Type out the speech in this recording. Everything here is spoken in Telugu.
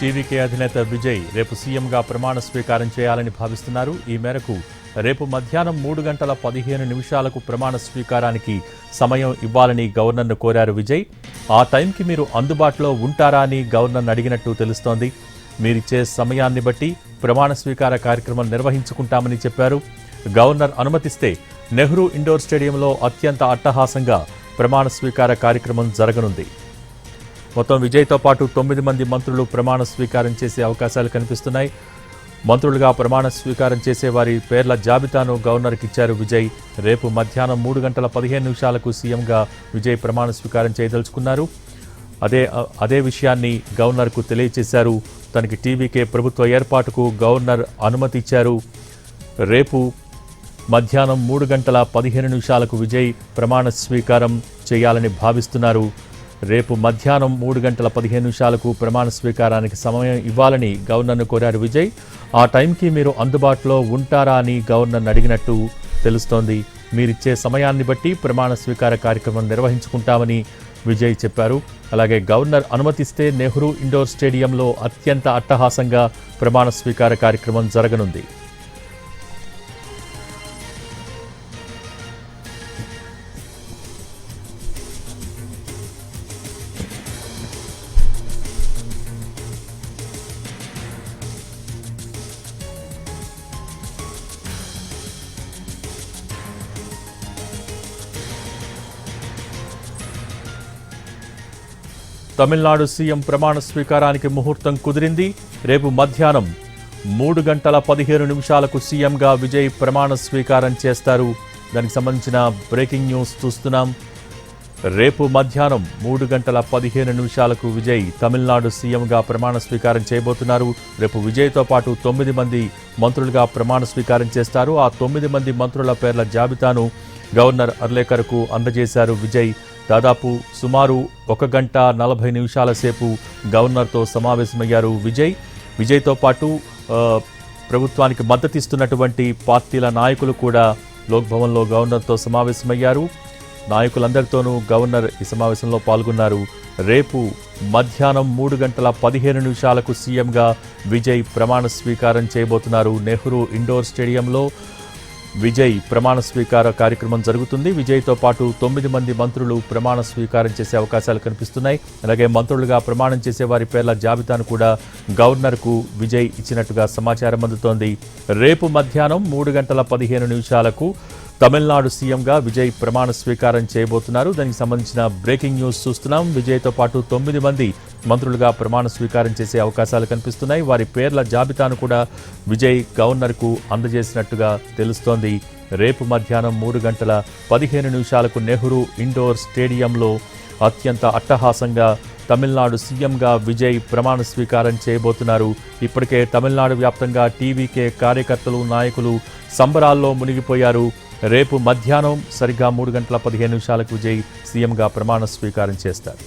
టీవీకే అధినేత విజయ్ రేపు సీఎంగా ప్రమాణ స్వీకారం చేయాలని భావిస్తున్నారు. ఈ మేరకు రేపు మధ్యాహ్నం 3:15 ప్రమాణ స్వీకారానికి సమయం ఇవ్వాలని గవర్నర్ను కోరారు విజయ్. ఆ టైంకి మీరు అందుబాటులో ఉంటారా అని గవర్నర్ను అడిగినట్టు తెలుస్తోంది. మీరిచ్చే సమయాన్ని బట్టి ప్రమాణ స్వీకార కార్యక్రమం నిర్వహించుకుంటామని చెప్పారు. గవర్నర్ అనుమతిస్తే నెహ్రూ ఇండోర్ స్టేడియంలో అత్యంత అట్టహాసంగా ప్రమాణ స్వీకార కార్యక్రమం జరగనుంది. మొత్తం విజయ్తో పాటు 9 మంది మంత్రులు ప్రమాణ స్వీకారం చేసే అవకాశాలు కనిపిస్తున్నాయి. మంత్రులుగా ప్రమాణ స్వీకారం చేసే వారి పేర్ల జాబితాను గవర్నర్కి ఇచ్చారు విజయ్. రేపు మధ్యాహ్నం 3:15 సీఎంగా విజయ్ ప్రమాణ స్వీకారం చేయదలుచుకున్నారు. అదే విషయాన్ని గవర్నర్కు తెలియజేశారు. తనకి టీవీకే ప్రభుత్వ ఏర్పాటుకు గవర్నర్ అనుమతి ఇచ్చారు. రేపు మధ్యాహ్నం 3:15 విజయ్ ప్రమాణ స్వీకారం చేయాలని భావిస్తున్నారు. రేపు మధ్యాహ్నం 3:15 ప్రమాణ స్వీకారానికి సమయం ఇవ్వాలని గవర్నర్ను కోరారు విజయ్. ఆ టైంకి మీరు అందుబాటులో ఉంటారా అని గవర్నర్ను అడిగినట్టు తెలుస్తోంది. మీరిచ్చే సమయాన్ని బట్టి ప్రమాణ స్వీకార కార్యక్రమం నిర్వహించుకుంటామని విజయ్ చెప్పారు. అలాగే గవర్నర్ అనుమతిస్తే నెహ్రూ ఇండోర్ స్టేడియంలో అత్యంత అట్టహాసంగా ప్రమాణ స్వీకార కార్యక్రమం జరగనుంది. తమిళనాడు సీఎం ప్రమాణ స్వీకారానికి ముహూర్తం కుదిరింది. రేపు మధ్యాహ్నం 3:15 సీఎంగా విజయ్ ప్రమాణ స్వీకారం చేస్తారు. దానికి సంబంధించిన బ్రేకింగ్ న్యూస్ చూస్తున్నాం. రేపు మధ్యాహ్నం 3:15 విజయ్ తమిళనాడు సీఎంగా ప్రమాణ స్వీకారం చేయబోతున్నారు. రేపు విజయ్తో పాటు 9 మంది మంత్రులుగా ప్రమాణ స్వీకారం చేస్తారు. ఆ 9 మంది మంత్రుల పేర్ల జాబితాను గవర్నర్ అర్లేకర్కు అందజేశారు విజయ్. దాదాపు సుమారు 1:40 సేపు గవర్నర్తో సమావేశమయ్యారు విజయ్. విజయ్తో పాటు ప్రభుత్వానికి మద్దతిస్తున్నటువంటి పార్టీల నాయకులు కూడా లోక్భవన్లో గవర్నర్తో సమావేశమయ్యారు. నాయకులందరితోనూ గవర్నర్ ఈ సమావేశంలో పాల్గొన్నారు. రేపు మధ్యాహ్నం 3:15 సీఎంగా విజయ్ ప్రమాణ స్వీకారం చేయబోతున్నారు. నెహ్రూ ఇండోర్ స్టేడియంలో విజయ్ ప్రమాణ స్వీకార కార్యక్రమం జరుగుతుంది. విజయ్తో పాటు 9 మంది మంత్రులు ప్రమాణ స్వీకారం చేసే అవకాశాలు కనిపిస్తున్నాయి. అలాగే మంత్రులుగా ప్రమాణం చేసే వారి పేర్ల జాబితాను కూడా గవర్నర్కు విజయ్ ఇచ్చినట్టుగా సమాచారం అందుతోంది. రేపు మధ్యాహ్నం 3:15 తమిళనాడు సీఎంగా విజయ్ ప్రమాణ స్వీకారం చేయబోతున్నారు. దానికి సంబంధించిన బ్రేకింగ్ న్యూస్ చూస్తున్నాం. విజయ్తో పాటు 9 మంది మంత్రులుగా ప్రమాణ స్వీకారం చేసే అవకాశాలు కనిపిస్తున్నాయి. వారి పేర్ల జాబితాను కూడా విజయ్ గవర్నర్కు అందజేసినట్టుగా తెలుస్తోంది. రేపు మధ్యాహ్నం 3:15 నెహ్రూ ఇండోర్ స్టేడియంలో అత్యంత అట్టహాసంగా తమిళనాడు సీఎంగా విజయ్ ప్రమాణ స్వీకారం చేయబోతున్నారు. ఇప్పటికే తమిళనాడు వ్యాప్తంగా టీవీకే కార్యకర్తలు, నాయకులు సంబరాల్లో మునిగిపోయారు. రేపు మధ్యాహ్నం సరిగ్గా 3:15 విజయ్ సీఎంగా ప్రమాణ స్వీకారం చేస్తారు.